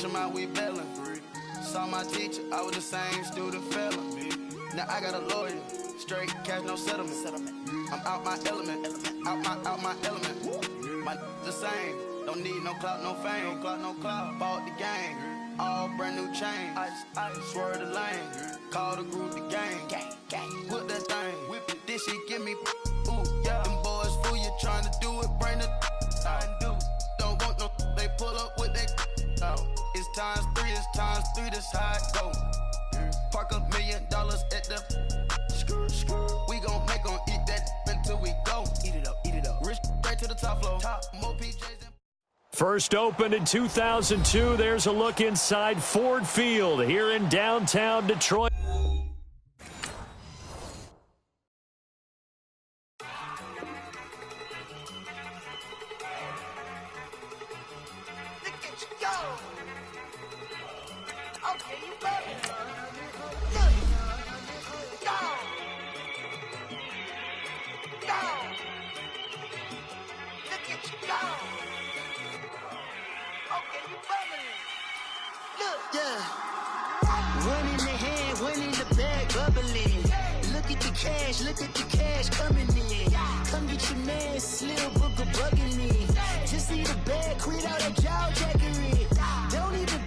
them out, we bailin'. Saw my teacher, I was the same student failing. Now I got a lawyer, straight cash, no settlement. I'm out my element, out my element. My the same, don't need no clout, no fame. No clout, bought the game, all brand new chain. I swerve the lane, call the group the gang. Whip that thing, whip it, this shit give me. Ooh, yeah. Them boys fool you trying to do it, bring the out. Don't want no, they pull up with that out. It's times three, this how it go. Park $1 million at the we gon' make 'em eat that until we go. Eat it up. Rich straight to the top floor. More PJs than First opened in 2002. There's a look inside Ford Field here in downtown Detroit. One in the hand, one in the bag, bubbling. Look at the cash coming in. Come get your man, Slim Booker bugging me. Just need a bag, quit all that jaw jackery. Don't even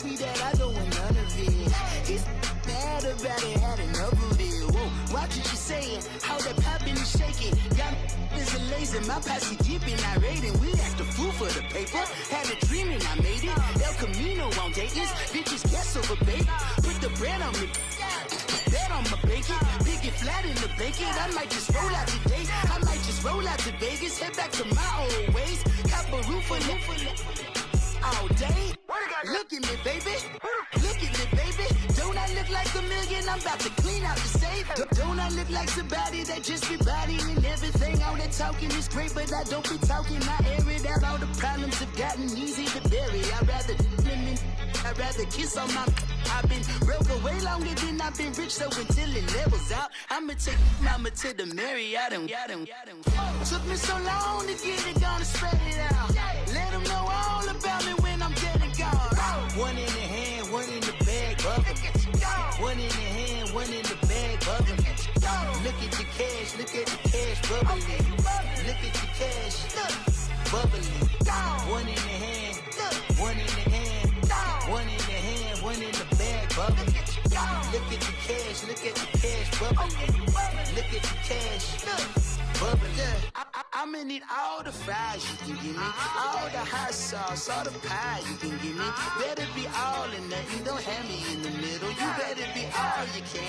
be that, I don't want none of it. He's mad about it, had enough of it. Whoa, watch what you saying, how that poppin' and shaking. Y'all is a lazy, my posse deep and I raiding. We act a fool for the paper, had a dream and I made it. El Camino on Dayton's, bitches guess over baby. Put the bread on me, bet on my bacon. Big it flat in the bacon, I might just roll out today. I might just roll out to Vegas, head back to my old ways. Cop a roof for all day. Look at me, baby. Look at me, baby. Don't I look like $1 million? I'm about to clean out the safe. Don't I look like somebody that just be bodying everything? All that talking is great, but I don't be talking. I air it out. All the problems have gotten easy to bury. I'd rather kiss on my. I've been broke away longer than I've been rich, so until it levels out, I'ma take mama to the Marriott and took me so long to get it, gonna spread it out. Let them know all about me when I'm dead and gone. One in the hand, one in the bag, bubbling. One in the hand, one in the bag, bubbling. Look at the cash, bubbling. Look at the cash, bubbling. One in the hand, one in the hand, one in the hand, one in the bag, bubbling. Look at the cash, bubbling. Look at the cash, bubbling. I'ma need all the fries you can give me, all the hot sauce, all the pie you can give me. Better be all or nothing, don't have me in the middle. You better be all you can,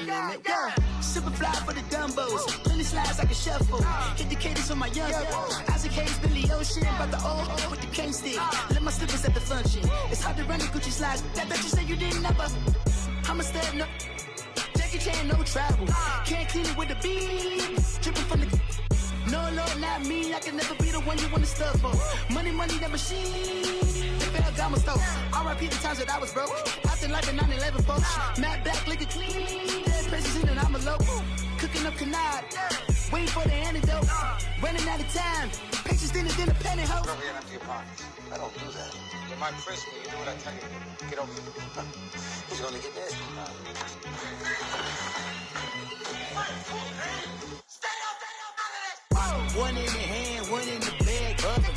yeah. Super fly for the dumbos, plenty slides like a shuffle. Hit the cadence for my young Isaac Hayes, Billy Ocean, about the old with the cane stick. Let my slippers at the function. It's hard to run the Gucci slides. That bet you say you didn't never. I'ma step no. Jackie Chan, no travel. Can't clean it with the beat. Dripping from the. No, Lord, not me. I can never be the one you want to stuff for. Money, that machine. Ferragamo stove. R.I.P. the times that I was broke. After life in 9/11, folks. Matte black, liquor clean. Dead presents in an envelope. Cooking up canard. Waiting for the antidote. Running out of time. Pictures thinner than a pantyhose. Rub your empty pockets. I don't do that. You might press me. You do what I tell you. Get over here. Who's gonna get this? One in the hand, one in the bag, bubbling.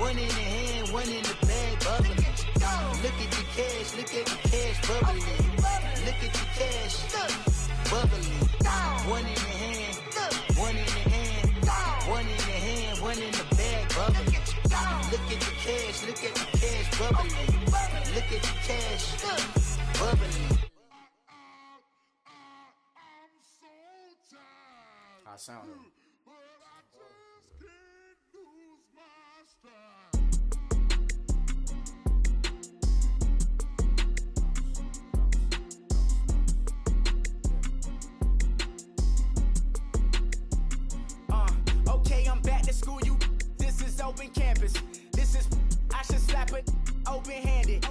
One in the hand, one in the bag, bubbling. Look at the cash, bubbling. Look at the cash, bubbling. One in the hand, one in the hand, one in the hand, one in the bag, bubbling. Look at the cash, bubbling. Look at the cash, bubbling. I sound it. Okay, I'm back to school, you. This is open campus. This is, I should slap it open-handed.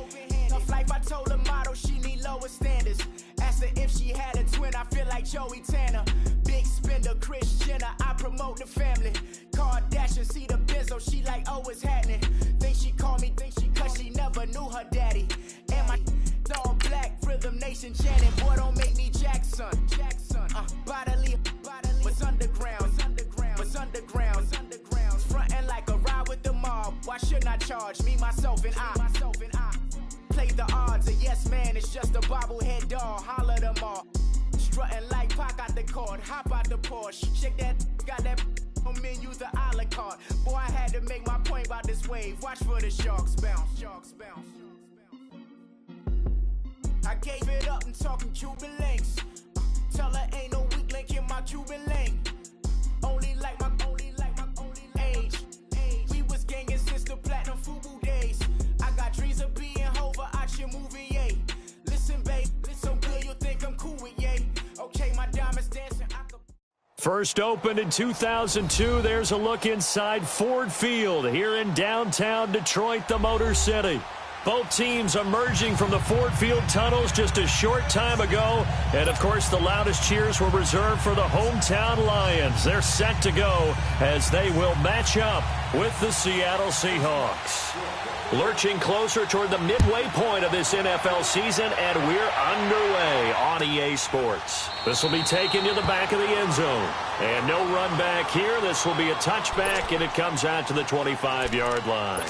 Tough life, I told her motto, she need lower standards. Asked her if she had a twin, I feel like Joey Tanner. Big spender, Kris Jenner, I promote the family. Kardashian, see the Benzo, she like, oh, it's happening. Think she called me, cause she never knew her daddy. And my all black, Rhythm Nation chanting, boy, don't make me Jackson. Bodily, was underground, frontin' like a ride with the mob. Why shouldn't I charge me, myself, and I? Play the odds, a yes man, it's just a bobblehead doll. Holler them all. Strutting like Pac out the court, hop out the Porsche. Shake that, got that on menu, the a la carte. Boy, I had to make my point about this wave. Watch for the sharks bounce. I gave it up and talking Cuban links. Tell her ain't no weak link in my Cuban lane. Only like my age. We was gangin' since the platinum FUBU days. I got dreams of being Hova out your movie, yay. Listen, babe, so good you'll think I'm cool with yay. Okay, my diamonds dancing. First opened in 2002, there's a look inside Ford Field here in downtown Detroit, the Motor City. Both teams emerging from the Ford Field tunnels just a short time ago. And, of course, the loudest cheers were reserved for the hometown Lions. They're set to go as they will match up with the Seattle Seahawks. Lurching closer toward the midway point of this NFL season, and we're underway on EA Sports. This will be taken to the back of the end zone. And no run back here. This will be a touchback, and it comes out to the 25-yard line.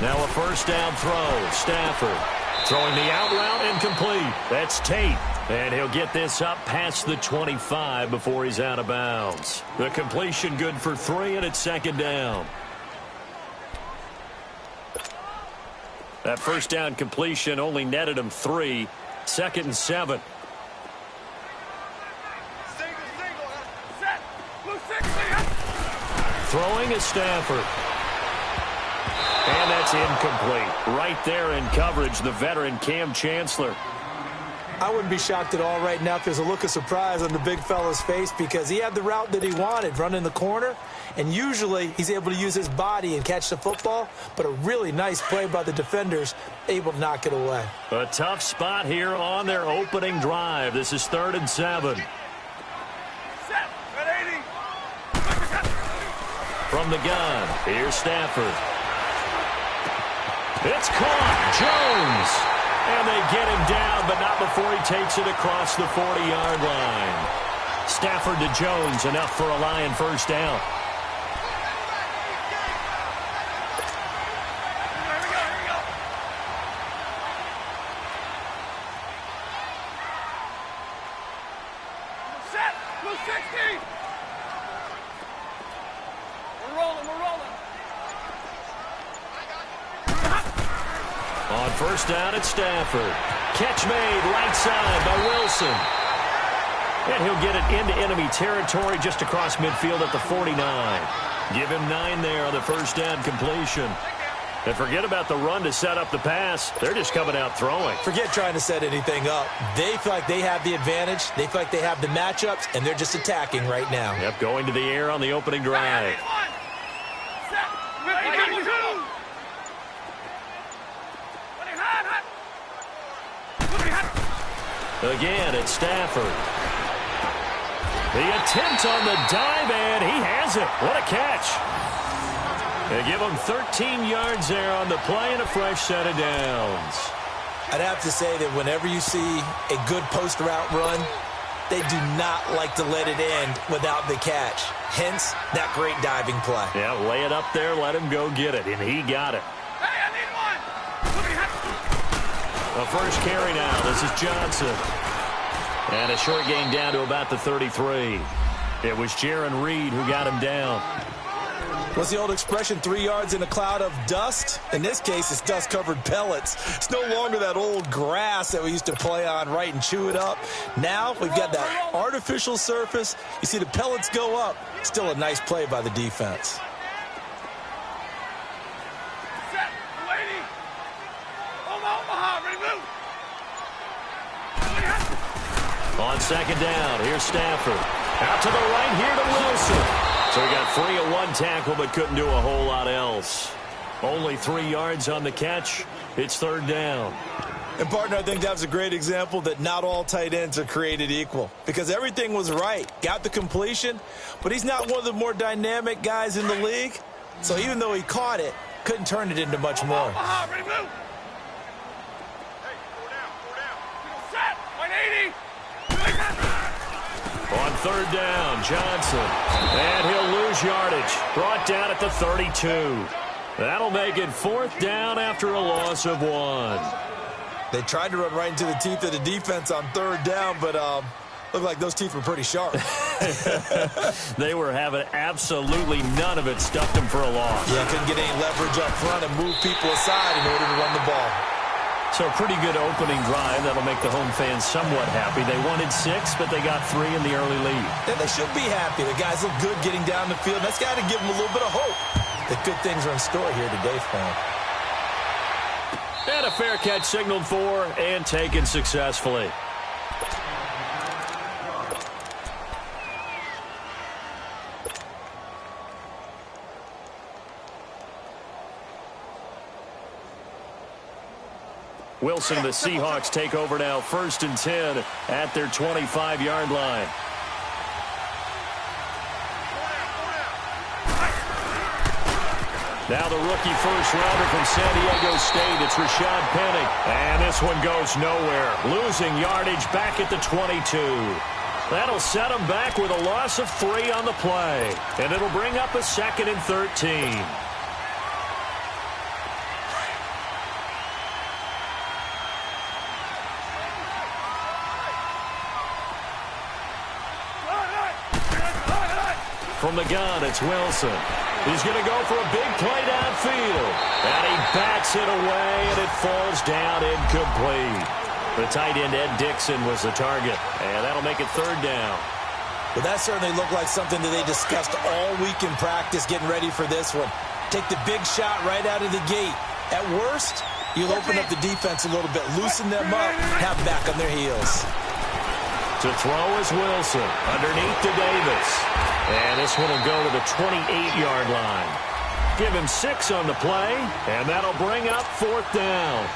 Now a first down throw. Stafford throwing the out route incomplete. That's Tate. And he'll get this up past the 25 before he's out of bounds. The completion good for 3, and it's second down. That first down completion only netted him 3. 2nd and 7. Throwing is Stafford. And that's incomplete. Right there in coverage, the veteran Cam Chancellor. I wouldn't be shocked at all right now if there's a look of surprise on the big fella's face because he had the route that he wanted, running the corner, and usually he's able to use his body and catch the football, but a really nice play by the defenders, able to knock it away. A tough spot here on their opening drive. This is 3rd and 7. From the gun, here's Stafford. It's caught. Jones. And they get him down, but not before he takes it across the 40-yard line. Stafford to Jones, enough for a Lion first down. Set. Blue 60. We're rolling. On first down, it's Stafford. Catch made right side by Wilson. And he'll get it into enemy territory just across midfield at the 49. Give him 9 there on the first down completion. And forget about the run to set up the pass. They're just coming out throwing. Forget trying to set anything up. They feel like they have the advantage. They feel like they have the matchups, and they're just attacking right now. Yep, going to the air on the opening drive. Again, it's Stafford. The attempt on the dive, and he has it. What a catch. They give him 13 yards there on the play and a fresh set of downs. I'd have to say that whenever you see a good post route run, they do not like to let it end without the catch. Hence, that great diving play. Yeah, lay it up there, let him go get it, and he got it. Hey, I need one. The first carry now. This is Johnson. And a short gain down to about the 33. It was Jaron Reed who got him down. What's the old expression, 3 yards in a cloud of dust? In this case, it's dust-covered pellets. It's no longer that old grass that we used to play on, right, and chew it up. Now we've got that artificial surface. You see the pellets go up. Still a nice play by the defense. Set. Waiting. Omaha, ready, move. On second down, here's Stafford. Out to the right here to Wilson. So he got free of one tackle but couldn't do a whole lot else. Only 3 yards on the catch. It's third down. And, partner, I think that was a great example that not all tight ends are created equal because everything was right. Got the completion, but he's not one of the more dynamic guys in the league. So even though he caught it, couldn't turn it into much more. Ready, move. Hey, 4 down. Set. 180. On third down, Johnson. And he'll lose yardage. Brought down at the 32. That'll make it fourth down after a loss of 1. They tried to run right into the teeth of the defense on third down, but looked like those teeth were pretty sharp. They were having absolutely none of it. Stuffed them for a loss. Yeah, couldn't get any leverage up front and move people aside in order to run the ball. So a pretty good opening drive. That'll make the home fans somewhat happy. They wanted 6, but they got 3 in the early lead. And they should be happy. The guys look good getting down the field. That's got to give them a little bit of hope that good things are in store here today for them. And a fair catch signaled for and taken successfully. Wilson and the Seahawks take over now, 1st and 10 at their 25-yard line. Now the rookie first-rounder from San Diego State, it's Rashad Penny. And this one goes nowhere, losing yardage back at the 22. That'll set him back with a loss of 3 on the play. And it'll bring up a 2nd and 13. From the gun, it's Wilson. He's going to go for a big play downfield. And he bats it away, and it falls down incomplete. The tight end, Ed Dixon, was the target. And that'll make it third down. Well, that certainly looked like something that they discussed all week in practice getting ready for this one. Take the big shot right out of the gate. At worst, you'll open up the defense a little bit, loosen them up, have them back on their heels. To throw is Wilson, underneath to Davis. And this one will go to the 28-yard line. Give him 6 on the play, and that'll bring up fourth down.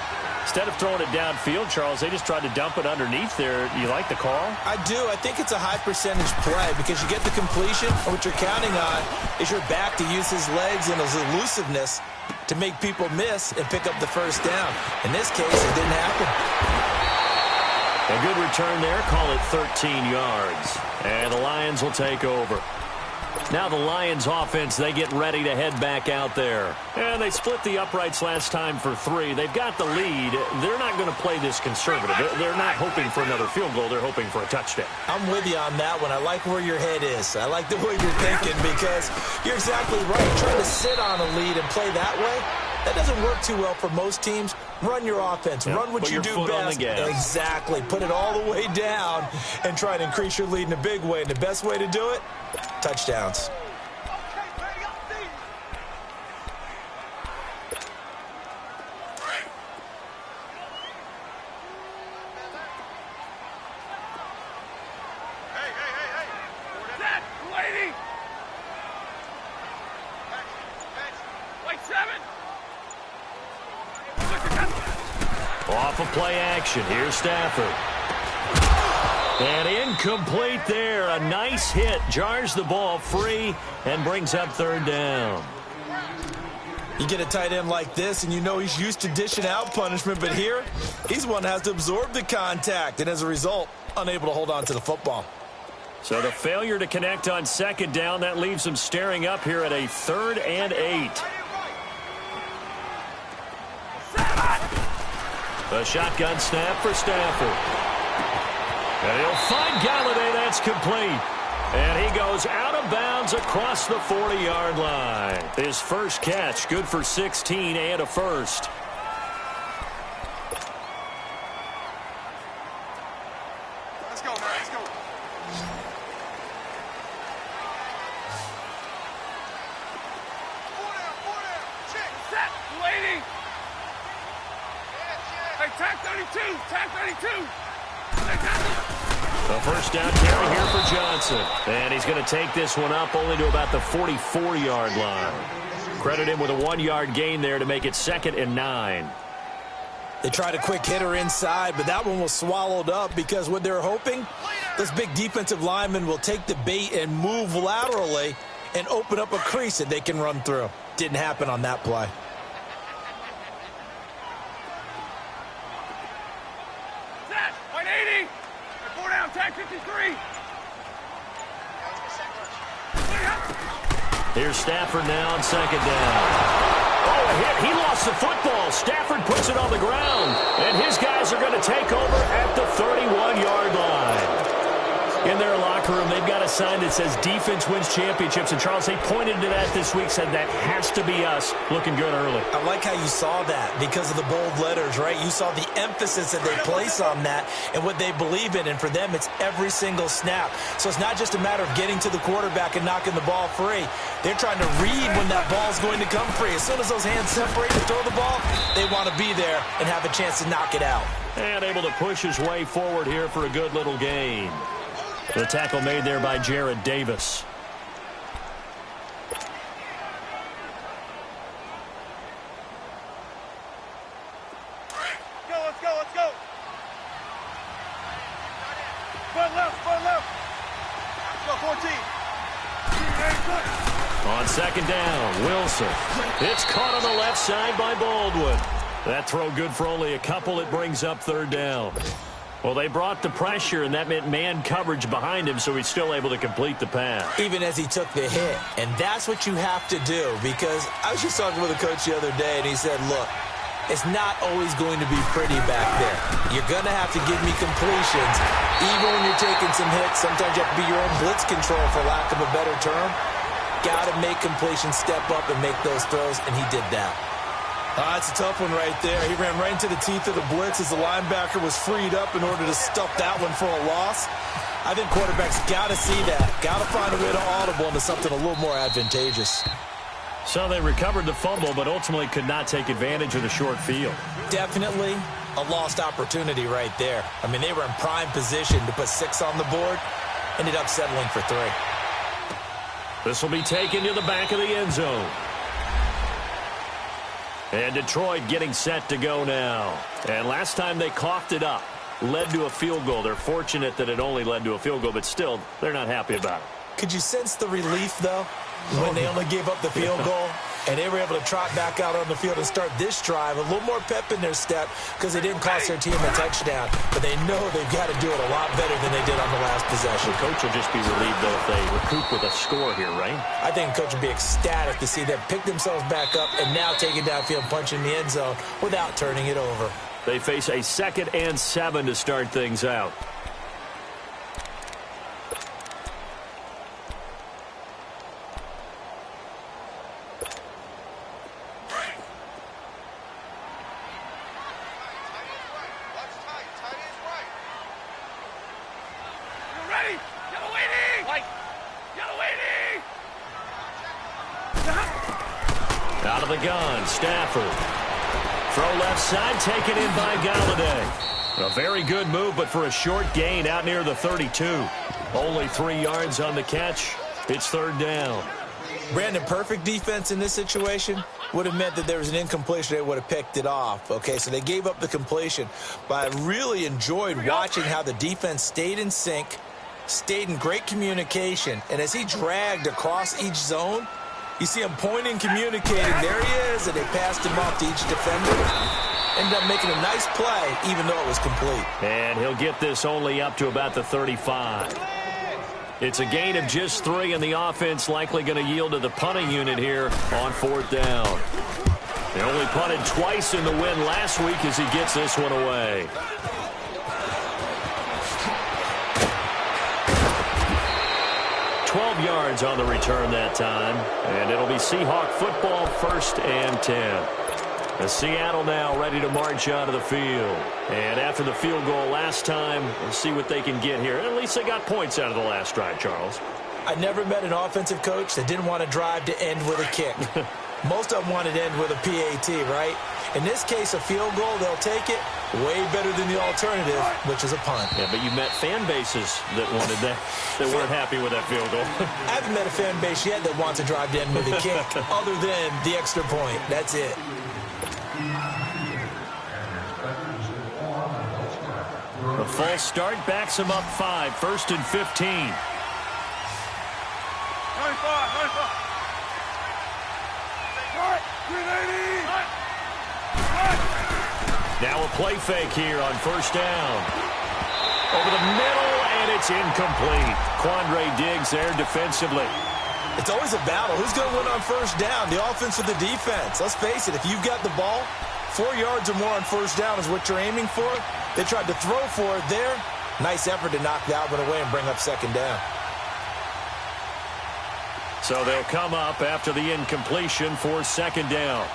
Instead of throwing it downfield, Charles, they just tried to dump it underneath there. You like the call? I do. I think it's a high-percentage play because you get the completion, and what you're counting on is your back to use his legs and his elusiveness to make people miss and pick up the first down. In this case, it didn't happen. A good return there. Call it 13 yards. And the Lions will take over. Now the Lions offense, they get ready to head back out there. And they split the uprights last time for 3. They've got the lead. They're not going to play this conservative. They're not hoping for another field goal. They're hoping for a touchdown. I'm with you on that one. I like where your head is. I like the way you're thinking because you're exactly right. Trying to sit on a lead and play that way, that doesn't work too well for most teams. Run your offense. Yep, run what you do best. Exactly. Put it all the way down and try to increase your lead in a big way. And the best way to do it, touchdowns. Off of play action. Here's Stafford. And incomplete there. A nice hit. Jars the ball free and brings up third down. You get a tight end like this, and you know he's used to dishing out punishment, but here, he's one that has to absorb the contact, and as a result, unable to hold on to the football. So the failure to connect on second down, that leaves him staring up here at a 3rd and 8. The shotgun snap for Stafford. And he'll find Galladay. That's complete. And he goes out of bounds across the 40-yard line. His first catch, good for 16 and a first. Let's go, man. Let's go. Four down. Check. Set. Waiting. Hey, tag 32. Tag 32. A first down carry here for Johnson. And he's going to take this one up only to about the 44-yard line. Credit him with a 1-yard gain there to make it 2nd and 9. They tried a quick hitter inside, but that one was swallowed up because what they're hoping, this big defensive lineman will take the bait and move laterally and open up a crease that they can run through. Didn't happen on that play. Set, 180. 4 down, tag 53. Here's Stafford now on 2nd down. Oh, a hit. He lost the football. Stafford puts it on the ground. And his guys are going to take over at the 31-yard line. In their locker room, they've got a sign that says defense wins championships. And, Charles, they pointed to that this week, said that has to be us. Looking good early. I like how you saw that because of the bold letters, right? You saw the emphasis that they place on that and what they believe in. And for them, it's every single snap. So it's not just a matter of getting to the quarterback and knocking the ball free. They're trying to read when that ball's going to come free. As soon as those hands separate to throw the ball, they want to be there and have a chance to knock it out. And able to push his way forward here for a good little gain. The tackle made there by Jared Davis. Let's go. Front left. Let's go, 14. On 2nd down, Wilson. It's caught on the left side by Baldwin. That throw good for only a couple. It brings up 3rd down. Well, they brought the pressure, and that meant man coverage behind him, so he's still able to complete the pass. Even as he took the hit. And that's what you have to do, because I was just talking with a coach the other day, and he said, look, it's not always going to be pretty back there. You're going to have to give me completions. Even when you're taking some hits, sometimes you have to be your own blitz control, for lack of a better term. Got to make completions, step up, and make those throws, and he did that. That's a tough one right there. He ran right into the teeth of the blitz as the linebacker was freed up in order to stuff that one for a loss. I think quarterbacks got to see that. Got to find a way to audible into something a little more advantageous. So they recovered the fumble, but ultimately could not take advantage of the short field. Definitely a lost opportunity right there. I mean, they were in prime position to put 6 on the board. Ended up settling for 3. This will be taken to the back of the end zone. And Detroit getting set to go now. And last time they coughed it up, led to a field goal. They're fortunate that it only led to a field goal, but still, they're not happy about it. Could you sense the relief, though, when they only gave up the field goal? And they were able to trot back out on the field and start this drive. A little more pep in their step because they didn't cost their team a touchdown. But they know they've got to do it a lot better than they did on the last possession. The coach will just be relieved, though, if they recoup with a score here, right? I think the coach will be ecstatic to see them pick themselves back up and now take it downfield, punch in the end zone without turning it over. They face a 2nd and 7 to start things out. Out of the gun, Stafford. Throw left side, taken in by Galladay. A very good move, but for a short gain out near the 32. Only 3 yards on the catch. It's 3rd down. Brandon, perfect defense in this situation would have meant that there was an incompletion. They would have picked it off. Okay, so they gave up the completion. But I really enjoyed watching how the defense stayed in sync, stayed in great communication. And as he dragged across each zone, you see him pointing, communicating. There he is, and they passed him off to each defender. Ended up making a nice play, even though it was complete. And he'll get this only up to about the 35. It's a gain of just 3, and the offense likely going to yield to the punting unit here on 4th down. They only punted twice in the win last week as he gets this one away. Yards on the return that time, and it'll be Seahawk football, 1st and 10. The Seattle now ready to march out of the field. And after the field goal last time, we'll see what they can get here. At least they got points out of the last drive, Charles. I never met an offensive coach that didn't want to drive to end with a kick. Most of them want it to end with a PAT, right? In this case, a field goal, they'll take it. Way better than the alternative, which is a punt. Yeah, but you met fan bases that wanted that weren't happy with that field goal. I haven't met a fan base yet that wants to drive to end with a kick, other than the extra point. That's it. The false start backs him up 5, 1st and 15. 95. Right, 380. Now a play fake here on 1st down. Over the middle, and it's incomplete. Quandre Diggs there defensively. It's always a battle. Who's going to win on 1st down, the offense or the defense? Let's face it, if you've got the ball, 4 yards or more on 1st down is what you're aiming for. They tried to throw for it there. Nice effort to knock that one away and bring up 2nd down. So they'll come up after the incompletion for 2nd down.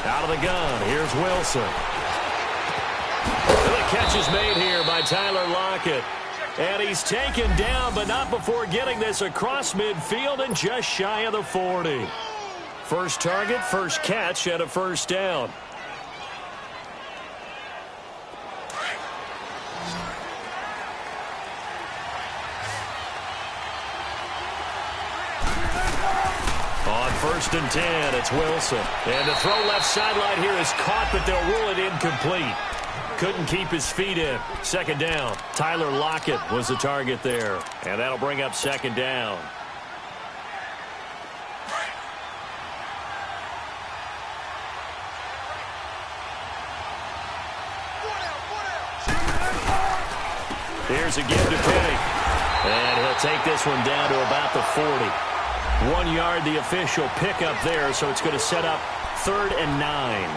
Out of the gun, here's Wilson. The catch is made here by Tyler Lockett. And he's taken down, but not before getting this across midfield and just shy of the 40. First target, first catch at a 1st down. On 1st and 10, it's Wilson. And the throw left sideline here is caught, but they'll rule it incomplete. Couldn't keep his feet in. 2nd down. Tyler Lockett was the target there. And that'll bring up 2nd down. Here's a give to Penny. And he'll take this one down to about the 40. 1 yard, the official pickup there, so it's going to set up 3rd and 9.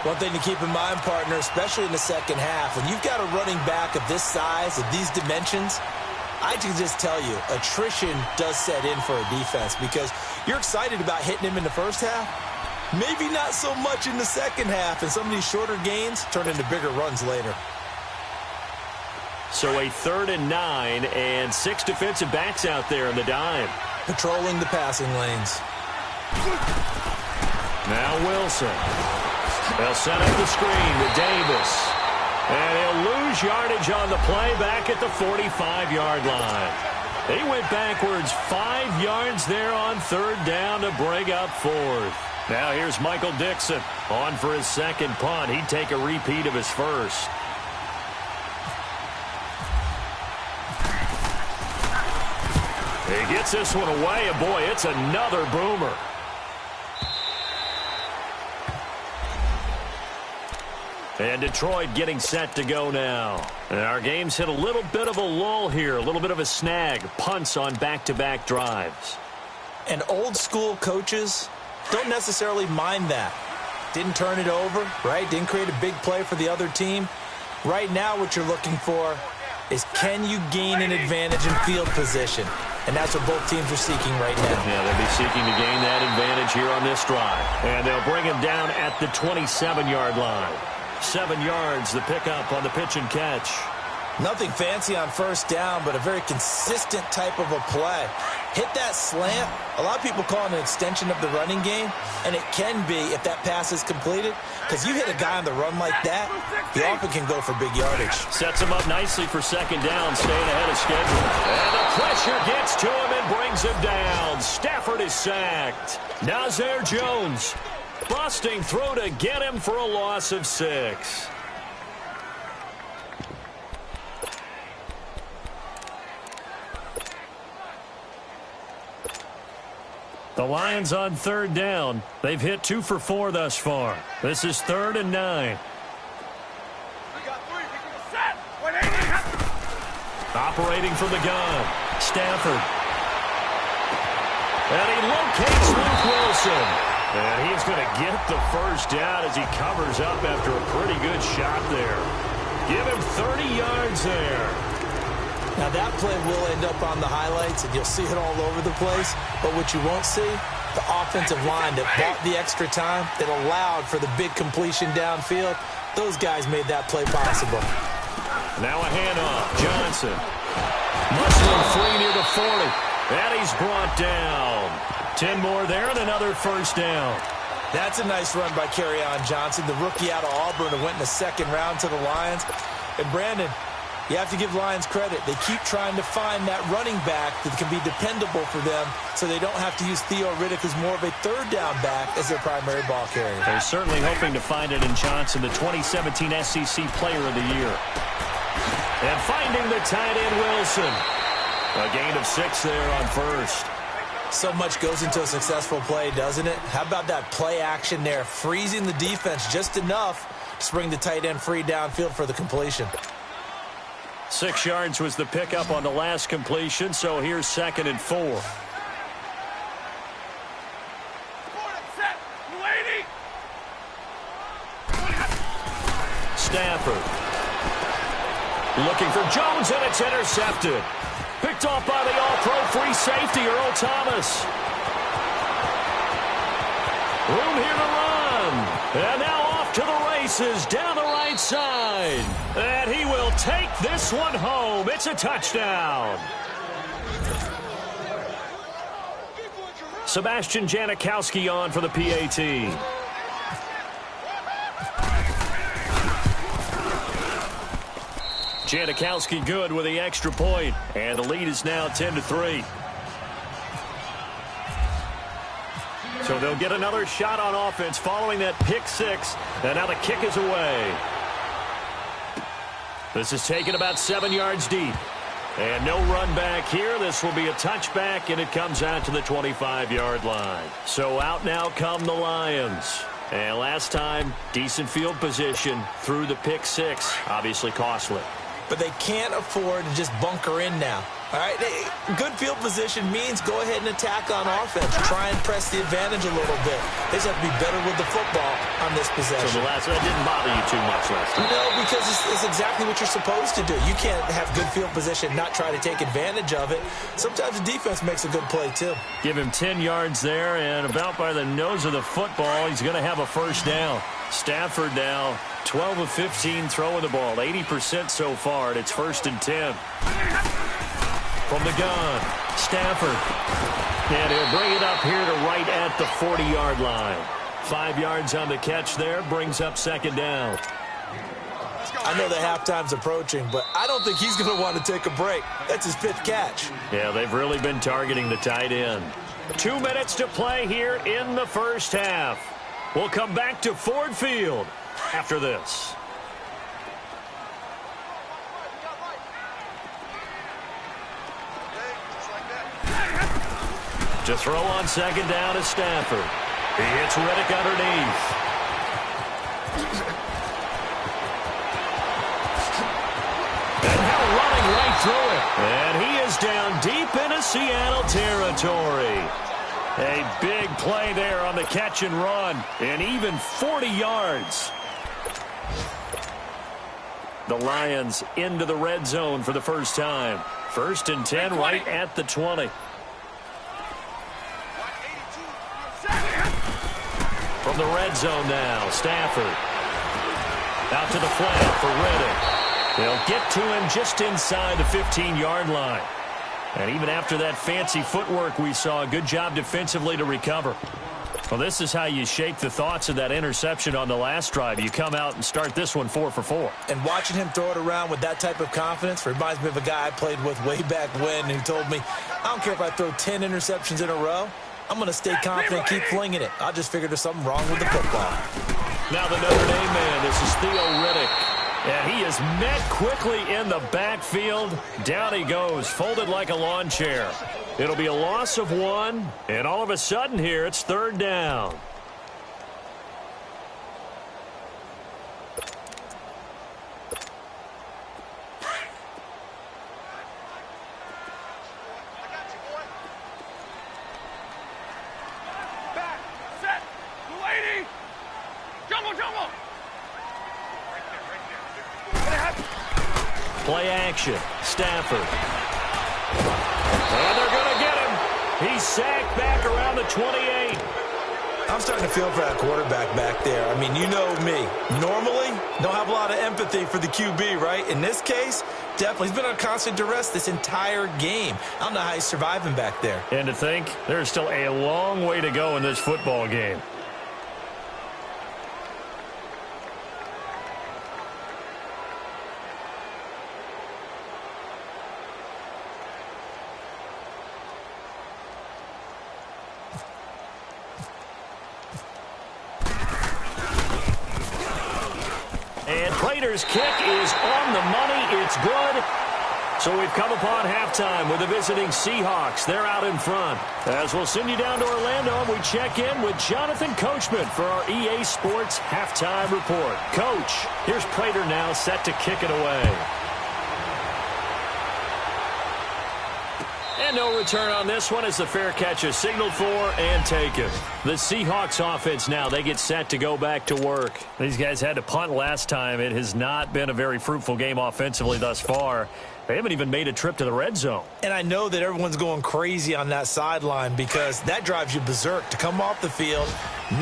One thing to keep in mind, partner, especially in the second half, when you've got a running back of this size, of these dimensions, I can just tell you, attrition does set in for a defense because you're excited about hitting him in the first half. Maybe not so much in the second half, and some of these shorter gains turn into bigger runs later. So a 3rd and 9 and 6 defensive backs out there in the dime. Patrolling the passing lanes. Now Wilson. They'll set up the screen with Davis. And he'll lose yardage on the play back at the 45-yard line. He went backwards 5 yards there on 3rd down to bring up 4th. Now here's Michael Dixon on for his 2nd punt. He'd take a repeat of his 1st. He gets this one away, and boy, it's another boomer. And Detroit getting set to go now. And our game's hit a little bit of a lull here, a little bit of a snag. Punts on back-to-back drives. And old school coaches don't necessarily mind that. Didn't turn it over, right? Didn't create a big play for the other team. Right now what you're looking for is can you gain an advantage in field position? And that's what both teams are seeking right now. Yeah, they'll be seeking to gain that advantage here on this drive. And they'll bring him down at the 27-yard line. 7 yards, the pickup on the pitch and catch. Nothing fancy on 1st down, but a very consistent type of a play. Hit that slant. A lot of people call it an extension of the running game, and it can be if that pass is completed, because you hit a guy on the run like that, he often can go for big yardage. Sets him up nicely for 2nd down, staying ahead of schedule. And the pressure gets to him and brings him down. Stafford is sacked. Nazir Jones busting through to get him for a loss of 6. The Lions on 3rd down. They've hit 2 for 4 thus far. This is 3rd and 9. Operating from the gun, Stafford. And he locates Luke Wilson. And he's going to get the 1st down as he covers up after a pretty good shot there. Give him 30 yards there. Now that play will end up on the highlights, and you'll see it all over the place. But what you won't see, the offensive line that bought the extra time, that allowed for the big completion downfield, those guys made that play possible. Now a handoff. Johnson. Muscling free near the 40. And he's brought down. 10 more there and another first down. That's a nice run by Kerryon Johnson, the rookie out of Auburn who went in the second round to the Lions. And Brandon, you have to give Lions credit. They keep trying to find that running back that can be dependable for them so they don't have to use Theo Riddick as more of a third down back as their primary ball carrier. They're certainly hoping to find it in Johnson, the 2017 SEC Player of the Year. And finding the tight end Wilson. A gain of 6 there on first. So much goes into a successful play, doesn't it? How about that play action there, freezing the defense just enough to bring the tight end free downfield for the completion. 6 yards was the pickup on the last completion, so here's 2nd and 4. Stafford. Looking for Jones, and it's intercepted. Picked off by the all-pro free safety, Earl Thomas. Room here to run. And now off to the races down the right side. And he will take this one home. It's a touchdown. Sebastian Janikowski on for the PAT. Janikowski good with the extra point, and the lead is now 10-3. So they'll get another shot on offense following that pick 6, and now the kick is away. This is taken about 7 yards deep, and no run back here. This will be a touchback, and it comes out to the 25-yard line. So out now come the Lions. And last time, decent field position through the pick 6, obviously costly. But they can't afford to just bunker in now. All right, good field position means go ahead and attack on offense. Try and press the advantage a little bit. They just have to be better with the football on this possession. So that didn't bother you too much last time? No, because it's exactly what you're supposed to do. You can't have good field position, not try to take advantage of it. Sometimes the defense makes a good play, too. Give him 10 yards there, and about by the nose of the football, he's going to have a first down. Stafford now 12 of 15 throwing the ball, 80% so far, and it's 1st and 10. From the gun, Stafford. And he'll bring it up here to right at the 40-yard line. 5 yards on the catch there, brings up 2nd down. I know the halftime's approaching, but I don't think he's going to want to take a break. That's his 5th catch. Yeah, they've really been targeting the tight end. 2 minutes to play here in the first half. We'll come back to Ford Field after this. To throw on 2nd down is Stafford. He hits Riddick underneath. And now running right through it. And he is down deep into Seattle territory. A big play there on the catch and run. And even 40 yards. The Lions into the red zone for the first time. 1st and 10 right at the 20. From the red zone now, Stafford. Out to the flat for Riddick. They'll get to him just inside the 15-yard line. And even after that fancy footwork we saw, a good job defensively to recover. Well, this is how you shake the thoughts of that interception on the last drive. You come out and start this one 4 for 4. And watching him throw it around with that type of confidence reminds me of a guy I played with way back when who told me, I don't care if I throw 10 interceptions in a row. I'm going to stay confident, keep flinging it. I just figured there's something wrong with the football. Now the Notre Dame man, this is Theo Riddick. And he is met quickly in the backfield. Down he goes, folded like a lawn chair. It'll be a loss of 1, and all of a sudden here, it's 3rd down. Play action. Stafford. And they're going to get him. He's sacked back around the 28. I'm starting to feel for that quarterback back there. I mean, you know me. Normally, don't have a lot of empathy for the QB, right? In this case, definitely. He's been on constant duress this entire game. I don't know how he's surviving back there. And to think, there's still a long way to go in this football game. And Prater's kick is on the money. It's good. So we've come upon halftime with the visiting Seahawks. They're out in front. As we'll send you down to Orlando, and we check in with Jonathan Coachman for our EA Sports Halftime Report. Coach, here's Prater now set to kick it away. And no return on this one as the fair catch is signaled for and taken. The Seahawks offense now, they get set to go back to work. These guys had to punt last time. It has not been a very fruitful game offensively thus far. They haven't even made a trip to the red zone. And I know that everyone's going crazy on that sideline because that drives you berserk to come off the field,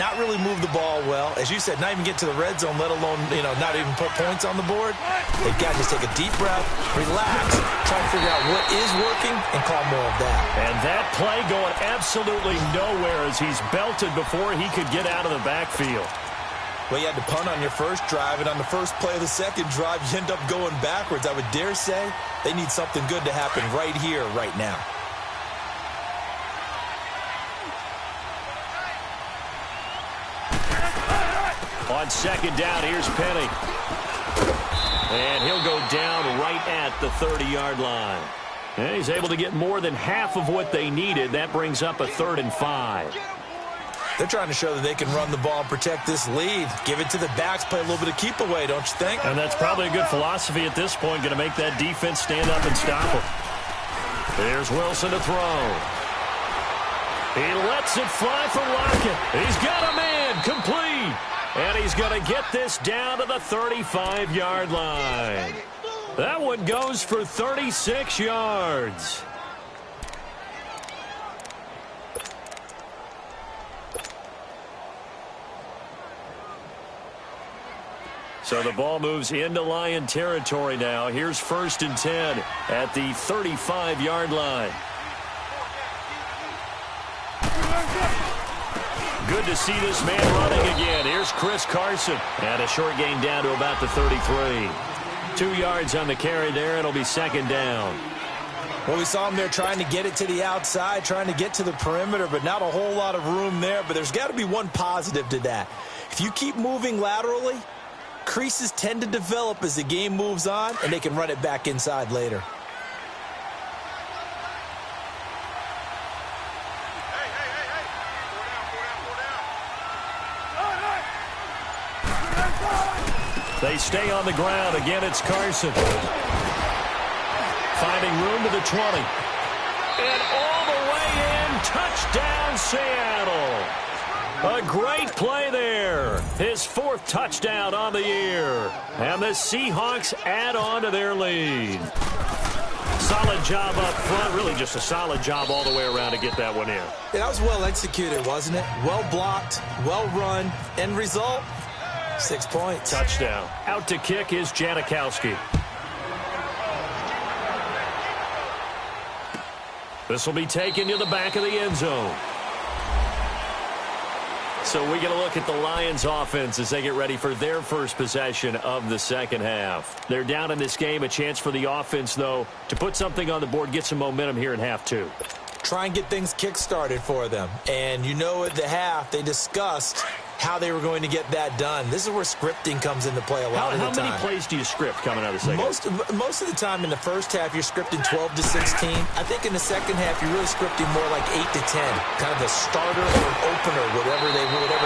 not really move the ball well. As you said, not even get to the red zone, let alone, not even put points on the board. They've got to just take a deep breath, relax, try to figure out what is working, and call more of that. And that play going absolutely nowhere as he's belted before he could get out of the backfield. Well, you had to punt on your first drive, and on the first play of the second drive, you end up going backwards. I would dare say they need something good to happen right here, right now. On second down, here's Penny. And he'll go down right at the 30-yard line. And he's able to get more than half of what they needed. That brings up a 3rd and 5. They're trying to show that they can run the ball and protect this lead. Give it to the backs, play a little bit of keep away, don't you think? And that's probably a good philosophy at this point, going to make that defense stand up and stop them. Here's Wilson to throw. He lets it fly for Lockett. He's got a man, complete. And he's going to get this down to the 35-yard line. That one goes for 36 yards. So the ball moves into Lion territory now. Here's 1st and 10 at the 35-yard line. Good to see this man running again. Here's Chris Carson. And a short gain down to about the 33. 2 yards on the carry there. It'll be 2nd down. Well, we saw him there trying to get it to the outside, trying to get to the perimeter, but not a whole lot of room there. But there's got to be one positive to that. If you keep moving laterally, creases tend to develop as the game moves on, and they can run it back inside later. They stay on the ground. Again, it's Carson. Finding room to the 20. And all the way in. Touchdown, Seattle. A great play there. His 4th touchdown on the year. And the Seahawks add on to their lead. Solid job up front. Really just a solid job all the way around to get that one in. Yeah, that was well executed, wasn't it? Well blocked, well run. End result, 6 points. Touchdown. Out to kick is Janikowski. This will be taken to the back of the end zone. So we get a look at the Lions offense as they get ready for their first possession of the second half. They're down in this game. A chance for the offense, though, to put something on the board, get some momentum here in half 2. Try and get things kick-started for them. And you know at the half, they discussed how they were going to get that done. This is where scripting comes into play a lot of the time. How many plays do you script coming out of the second half? Most of the time in the first half, you're scripting 12 to 16. I think in the second half, you're really scripting more like 8 to 10. Kind of a starter or an opener, whatever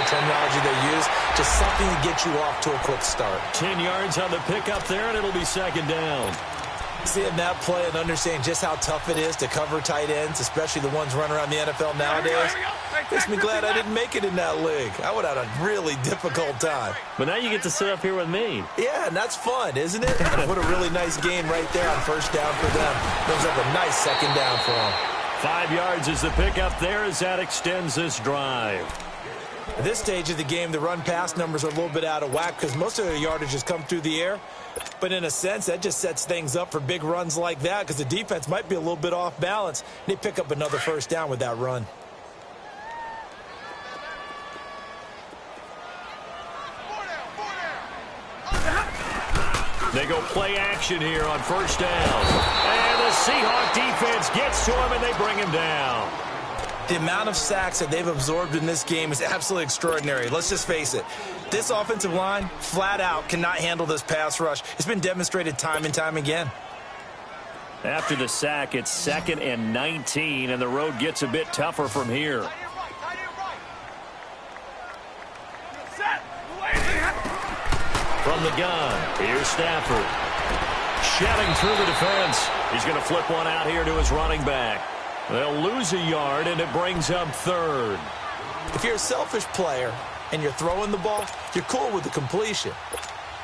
terminology they use. Just something to get you off to a quick start. 10 yards on the pickup there, and it'll be 2nd down. Seeing that play and understanding just how tough it is to cover tight ends, especially the ones running around the NFL nowadays, makes me glad I didn't make it in that league. I would have had a really difficult time. But now you get to sit up here with me. Yeah, and that's fun, isn't it? And what a really nice game right there on 1st down for them. Brings up a nice 2nd down for them. 5 yards is the pickup there as that extends this drive. At this stage of the game, the run-pass numbers are a little bit out of whack because most of their yardage has come through the air. But in a sense, that just sets things up for big runs like that because the defense might be a little bit off balance. They pick up another first down with that run. They go play action here on first down. And the Seahawk defense gets to him, and they bring him down. The amount of sacks that they've absorbed in this game is absolutely extraordinary. Let's just face it. This offensive line, flat out, cannot handle this pass rush. It's been demonstrated time and time again. After the sack, it's 2nd and 19, and the road gets a bit tougher from here. From the gun, here's Stafford. Shedding through the defense. He's going to flip one out here to his running back. They'll lose a yard, and it brings up 3rd. If you're a selfish player and you're throwing the ball, you're cool with the completion.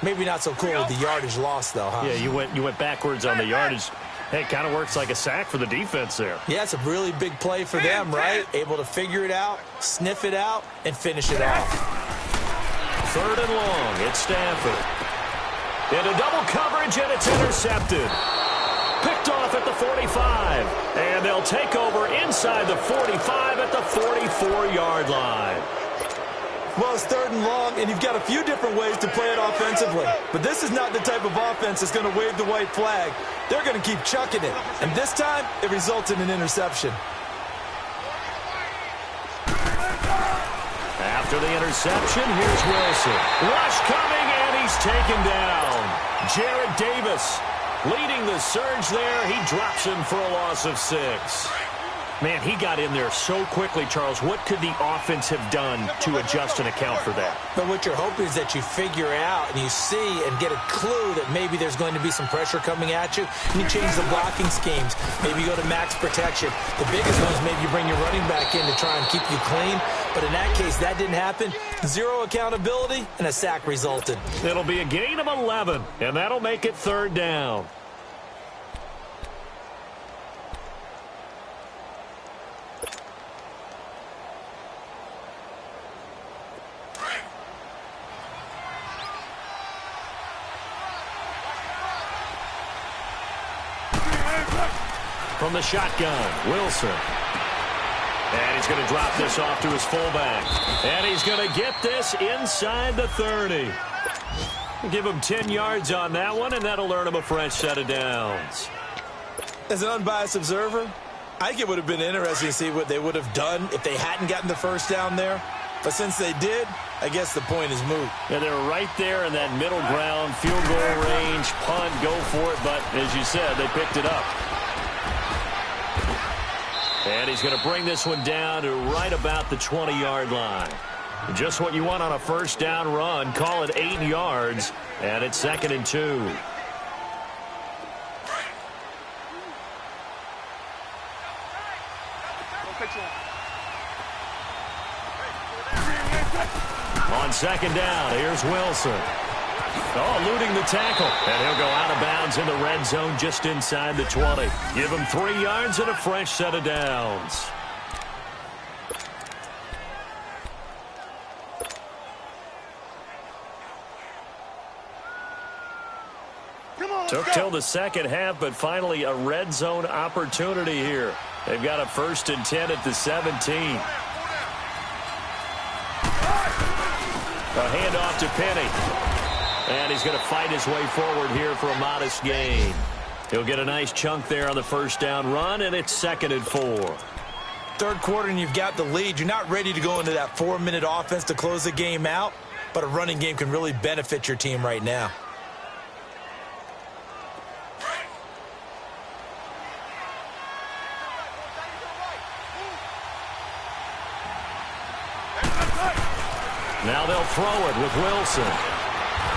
Maybe not so cool with the yardage loss, though, huh? Yeah, you went backwards on the yardage. Hey, it kind of works like a sack for the defense there. Yeah, it's a really big play for them, right? Able to figure it out, sniff it out, and finish it off. 3rd and long. It's Stafford. Into double coverage, and it's intercepted. Picked off at the 45. And they'll take over inside the 45 at the 44-yard line. Well, it's 3rd and long, and you've got a few different ways to play it offensively. But this is not the type of offense that's going to wave the white flag. They're going to keep chucking it. And this time, it results in an interception. After the interception, here's Wilson. Rush coming, and he's taken down. Jared Davis leading the surge there. He drops him for a loss of 6. Man, he got in there so quickly, Charles. What could the offense have done to adjust and account for that? But what you're hoping is that you figure out and you see and get a clue that maybe there's going to be some pressure coming at you, and you change the blocking schemes. Maybe you go to max protection. The biggest one is maybe you bring your running back in to try and keep you clean. But in that case, that didn't happen. 0 accountability, and a sack resulted. It'll be a gain of 11, and that'll make it 3rd down. From the shotgun, Wilson. And he's going to drop this off to his fullback. And he's going to get this inside the 30. Give him 10 yards on that one, and that'll earn him a fresh set of downs. As an unbiased observer, I think it would have been interesting to see what they would have done if they hadn't gotten the first down there. But since they did, I guess the point is moot. Yeah, they're right there in that middle ground, field goal range, punt, go for it. But as you said, they picked it up. And he's going to bring this one down to right about the 20-yard line. Just what you want on a first down run. Call it 8 yards, and it's 2nd and 2. On 2nd down, here's Wilson. Oh, eluding the tackle. And he'll go out of bounds in the red zone just inside the 20. Give him 3 yards and a fresh set of downs. Took till the second half, but finally a red zone opportunity here. They've got a 1st and 10 at the 17. A handoff to Penny. And he's going to fight his way forward here for a modest gain. He'll get a nice chunk there on the first down run, and it's 2nd and 4. 3rd quarter, and you've got the lead. You're not ready to go into that 4-minute offense to close the game out, but a running game can really benefit your team right now. Now they'll throw it with Wilson.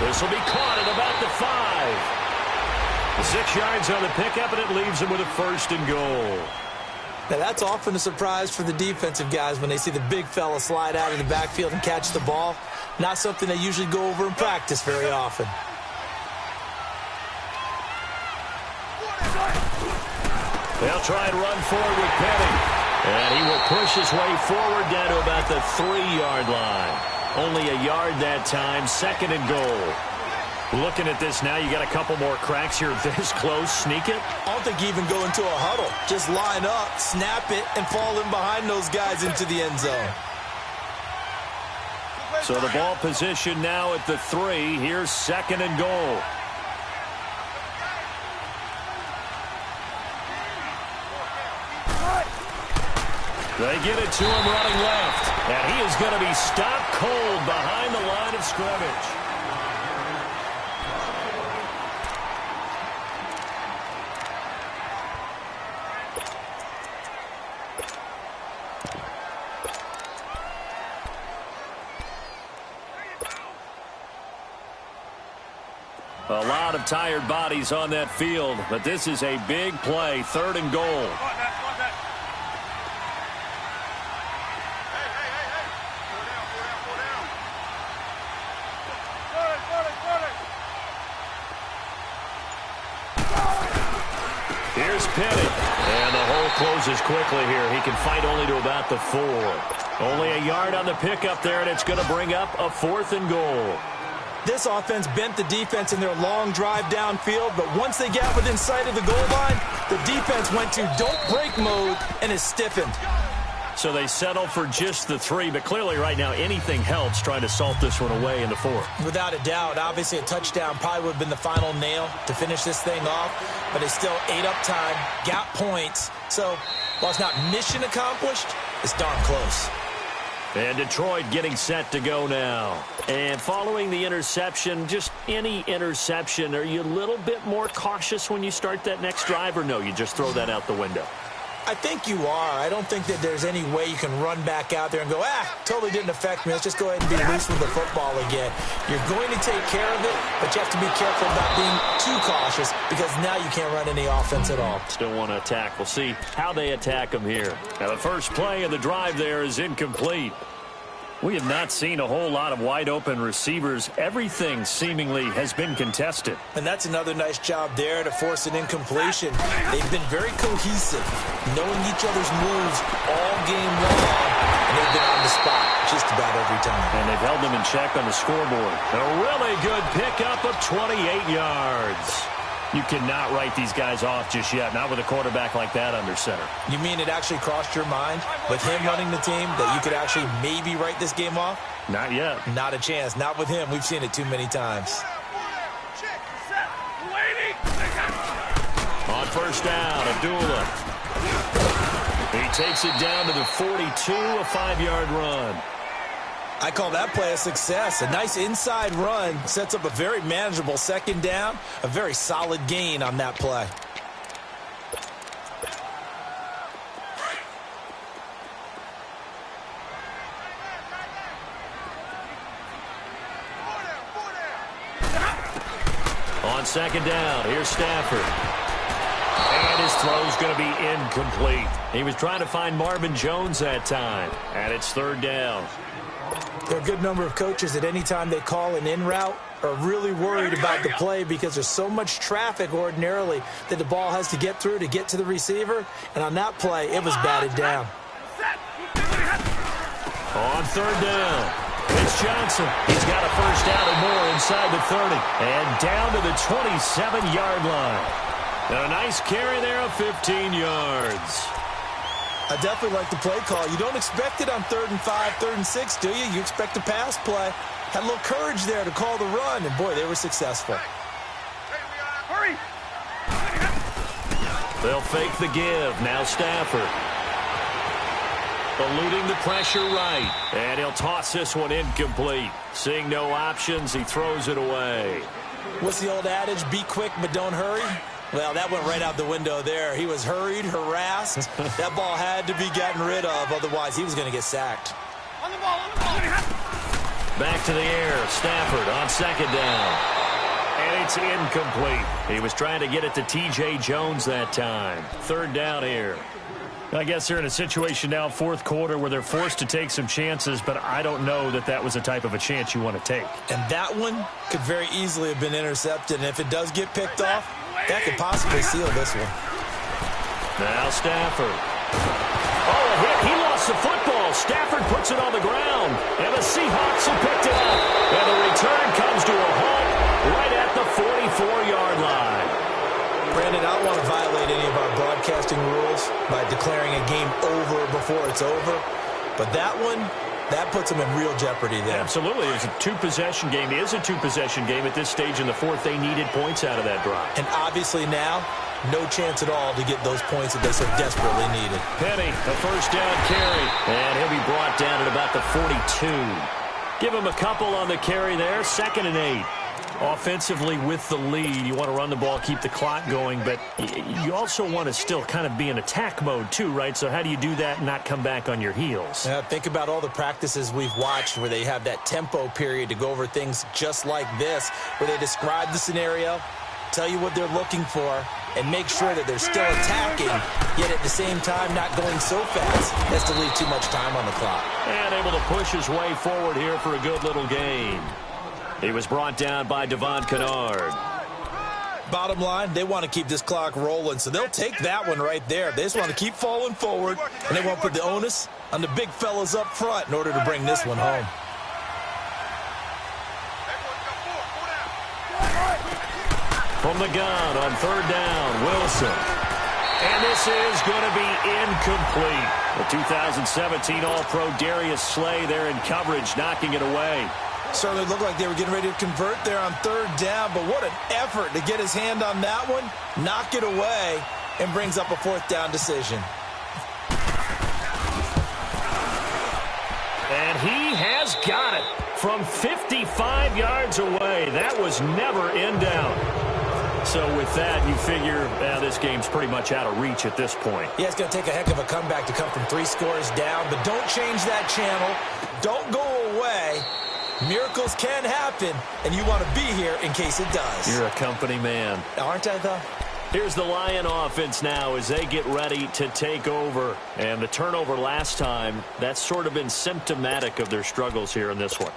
This will be caught at about the 5. 6 yards on the pickup, and it leaves them with a 1st and goal. Now, that's often a surprise for the defensive guys when they see the big fella slide out of the backfield and catch the ball. Not something they usually go over in practice very often. They'll try and run forward with Penny. And he will push his way forward down to about the 3-yard line. Only a yard that time, 2nd and goal. Looking at this now, you got a couple more cracks here this close. Sneak it? I don't think you even go into a huddle. Just line up, snap it, and fall in behind those guys into the end zone. So the ball position now at the 3. Here's 2nd and goal. They get it to him running left. And he is going to be stopped cold behind the line of scrimmage. A lot of tired bodies on that field, but this is a big play, 3rd and goal. Here's Petty, and the hole closes quickly here. He can fight only to about the 4. Only a yard on the pickup there, and it's going to bring up a 4th and goal. This offense bent the defense in their long drive downfield, but once they got within sight of the goal line, the defense went to don't break mode and is stiffened. So they settle for just the 3, but clearly right now anything helps trying to salt this one away in the 4th. Without a doubt, obviously a touchdown probably would have been the final nail to finish this thing off, but it's still ate up time, got points. So while it's not mission accomplished, it's darn close. And Detroit getting set to go now. And following the interception, just any interception, are you a little bit more cautious when you start that next drive, or no, you just throw that out the window? I think you are. I don't think that there's any way you can run back out there and go, totally didn't affect me. Let's just go ahead and be loose with the football again. You're going to take care of it, but you have to be careful about being too cautious because now you can't run any offense at all. Still want to attack. We'll see how they attack them here. Now, the first play of the drive there is incomplete. We have not seen a whole lot of wide-open receivers. Everything seemingly has been contested. And that's another nice job there to force an incompletion. They've been very cohesive, knowing each other's moves all game long, and they've been on the spot just about every time. And they've held them in check on the scoreboard. A really good pickup of 28 yards. You cannot write these guys off just yet, not with a quarterback like that under center. You mean it actually crossed your mind with him running the team that you could actually maybe write this game off? Not yet. Not a chance. Not with him. We've seen it too many times. On first down, Abdullah. He takes it down to the 42, a 5-yard run. I call that play a success. A nice inside run sets up a very manageable 2nd down. A very solid gain on that play. On 2nd down, here's Stafford. And his throw's going to be incomplete. He was trying to find Marvin Jones that time. And it's 3rd down. There are a good number of coaches at any time they call an in route are really worried about the play because there's so much traffic ordinarily that the ball has to get through to get to the receiver. And on that play, it was batted down. On 3rd down, it's Johnson. He's got a first down and more inside the 30. And down to the 27-yard line. And a nice carry there of 15 yards. I definitely like the play call. You don't expect it on 3rd and 5, 3rd and 6, do you? You expect a pass play. Had a little courage there to call the run, and boy, they were successful. Hurry! They'll fake the give. Now Stafford. Eluding the pressure right. And he'll toss this one incomplete. Seeing no options, he throws it away. What's the old adage? Be quick, but don't hurry. Well, that went right out the window there. He was hurried, harassed. That ball had to be gotten rid of, otherwise he was going to get sacked. On the ball, on the ball. Back to the air. Stafford on 2nd down. And it's incomplete. He was trying to get it to T.J. Jones that time. 3rd down here. I guess they're in a situation now, 4th quarter, where they're forced to take some chances, but I don't know that that was the type of a chance you want to take. And that one could very easily have been intercepted, and if it does get picked off, that could possibly seal this one. Now Stafford. Oh, a hit. He lost the football. Stafford puts it on the ground. And the Seahawks have picked it up. And the return comes to a halt right at the 44-yard line. Brandon, I don't want to violate any of our broadcasting rules by declaring a game over before it's over. But that one, that puts them in real jeopardy there. Absolutely. It was a two-possession game. It is a two-possession game at this stage in the fourth. They needed points out of that drive. And obviously now, no chance at all to get those points that they so desperately needed. Penny, a first down carry. And he'll be brought down at about the 42. Give him a couple on the carry there. 2nd and 8. Offensively with the lead, you want to run the ball, keep the clock going, but you also want to still kind of be in attack mode too, right? So how do you do that and not come back on your heels? Think about all the practices we've watched where they have that tempo period to go over things just like this, where they describe the scenario, tell you what they're looking for, and make sure that they're still attacking, yet at the same time not going so fast as to leave too much time on the clock. And able to push his way forward here for a good little gain. He was brought down by Devon Kennard. Bottom line, they want to keep this clock rolling, so they'll take that one right there. They just want to keep falling forward, and they won't put the onus on the big fellas up front in order to bring this one home. From the gun on 3rd down, Wilson. And this is going to be incomplete. The 2017 All-Pro Darius Slay there in coverage, knocking it away. Certainly looked like they were getting ready to convert there on 3rd down, but what an effort to get his hand on that one, knock it away, and brings up a 4th down decision. And he has got it from 55 yards away. That was never in doubt. So with that, you figure this game's pretty much out of reach at this point. Yeah, it's going to take a heck of a comeback to come from 3 scores down, but don't change that channel. Don't go away. Miracles can happen, and you want to be here in case it does. You're a company man. Aren't I, though? Here's the Lion offense now as they get ready to take over. And the turnover last time, that's sort of been symptomatic of their struggles here in this one.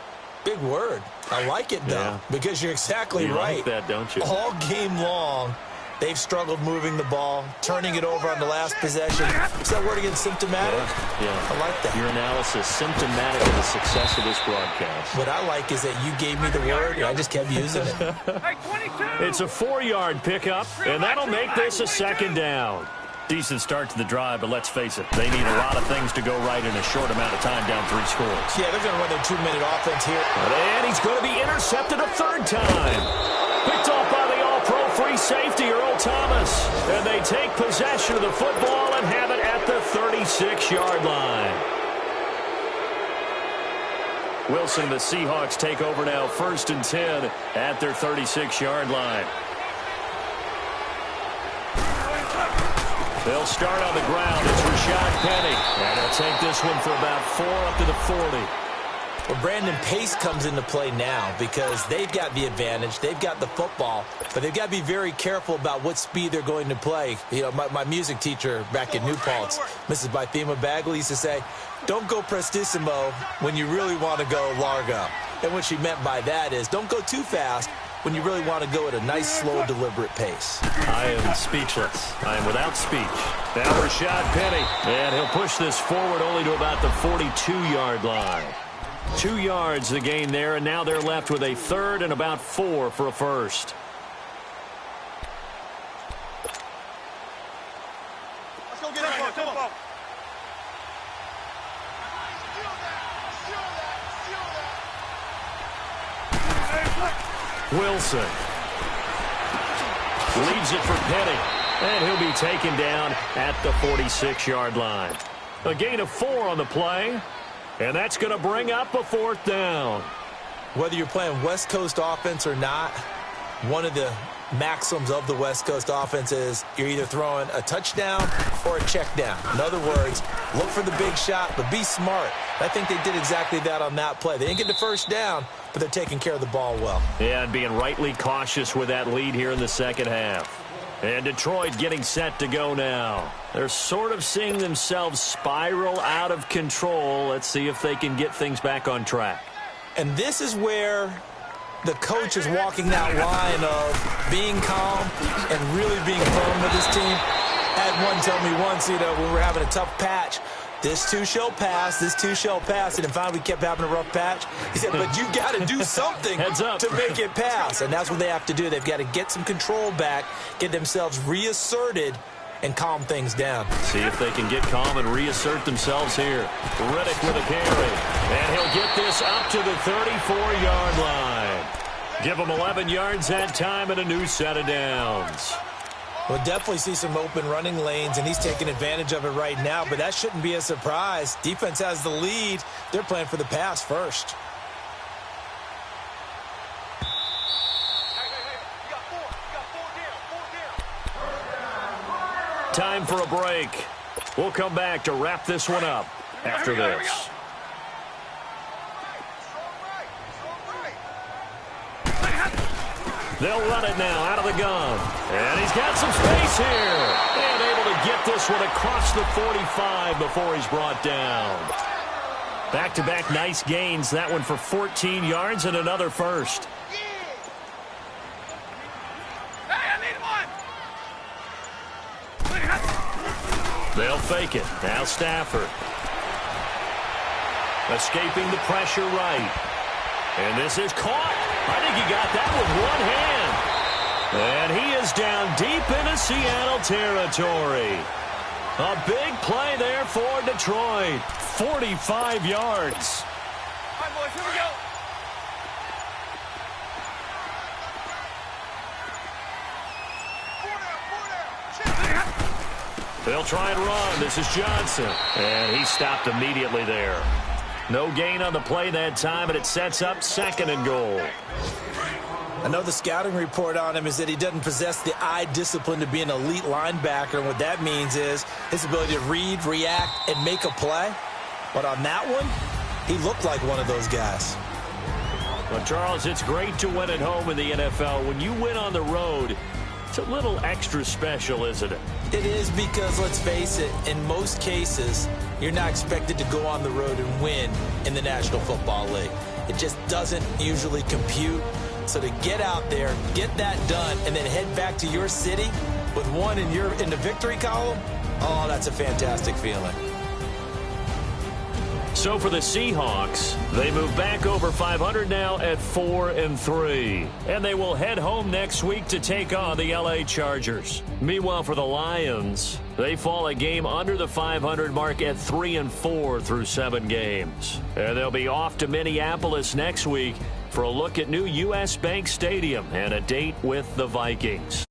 Big word. I like it, though, because you're exactly right. You like that, don't you? All game long, they've struggled moving the ball, turning it over on the last possession. Is that word again, symptomatic? Yeah. I like that. Your analysis, symptomatic of the success of this broadcast. What I like is that you gave me the word, and I just kept using it. It's a 4-yard pickup, and that'll make this a 2nd down. Decent start to the drive, but let's face it, they need a lot of things to go right in a short amount of time down 3 scores. Yeah, they're going to run their 2-minute offense here. And he's going to be intercepted a 3rd time. Picked off by the All-Pro free safety, Earl Thomas. And they take possession of the football and have it at the 36-yard line. Wilson and the Seahawks take over now, 1st and 10 at their 36-yard line. They'll start on the ground. It's Rashad Penny. And they'll take this one for about 4 up to the 40. Well, Brandon, pace comes into play now because they've got the advantage. They've got the football, but they've got to be very careful about what speed they're going to play. You know, my music teacher back in New Paltz, Mrs. Bythema Bagley, used to say, don't go prestissimo when you really want to go largo. And what she meant by that is don't go too fast when you really want to go at a nice, slow, deliberate pace. I am speechless. I am without speech. Now Rashad Penny. And he'll push this forward only to about the 42-yard line. 2 yards the gain there, and now they're left with a 3rd and about 4 for a first. Let's go get it. Come on. Wilson leaves it for Penny, and he'll be taken down at the 46-yard line. A gain of 4 on the play, and that's going to bring up a 4th down. Whether you're playing West Coast offense or not, one of the maxims of the West Coast offense is you're either throwing a touchdown or a check down. In other words, look for the big shot, but be smart. I think they did exactly that on that play. They didn't get the first down, but they're taking care of the ball well. Yeah, and being rightly cautious with that lead here in the second half. And Detroit getting set to go now. They're sort of seeing themselves spiral out of control. Let's see if they can get things back on track. And this is where the coach is walking that line of being calm and really being firm with his team. At someone told me once, when we were having a tough patch, this too shall pass, this too shall pass. And then finally we kept having a rough patch. He said, but you got to do something to make it pass. And that's what they have to do. They've got to get some control back, get themselves reasserted, and calm things down. See if they can get calm and reassert themselves here. Riddick with a carry. And he'll get this up to the 34-yard line. Give him 11 yards that time and a new set of downs. We'll definitely see some open running lanes, and he's taking advantage of it right now, but that shouldn't be a surprise. Defense has the lead. They're playing for the pass first. Time for a break. We'll come back to wrap this one up after this. They'll run it now out of the gun. And he's got some space here. And able to get this one across the 45 before he's brought down. Back-to-back nice gains. That one for 14 yards and another first. They'll fake it. Now Stafford. Escaping the pressure right. And this is caught. I think he got that with one hand. And he is down deep into Seattle territory. A big play there for Detroit. 45 yards. All right, boys, here we go. They'll try and run. This is Johnson. And he stopped immediately there. No gain on the play that time, and it sets up 2nd and goal. I know the scouting report on him is that he doesn't possess the eye discipline to be an elite linebacker. And what that means is his ability to read, react, and make a play. But on that one, he looked like one of those guys. Well, Charles, it's great to win at home in the NFL. When you win on the road, it's a little extra special, isn't it? It is, because, let's face it, in most cases, you're not expected to go on the road and win in the National Football League. It just doesn't usually compute. So to get out there, get that done, and then head back to your city with one in the victory column, oh, that's a fantastic feeling. So for the Seahawks, they move back over 500 now at 4-3. And they will head home next week to take on the LA Chargers. Meanwhile, for the Lions, they fall a game under the 500 mark at 3-4 through 7 games. And they'll be off to Minneapolis next week for a look at new U.S. Bank Stadium and a date with the Vikings.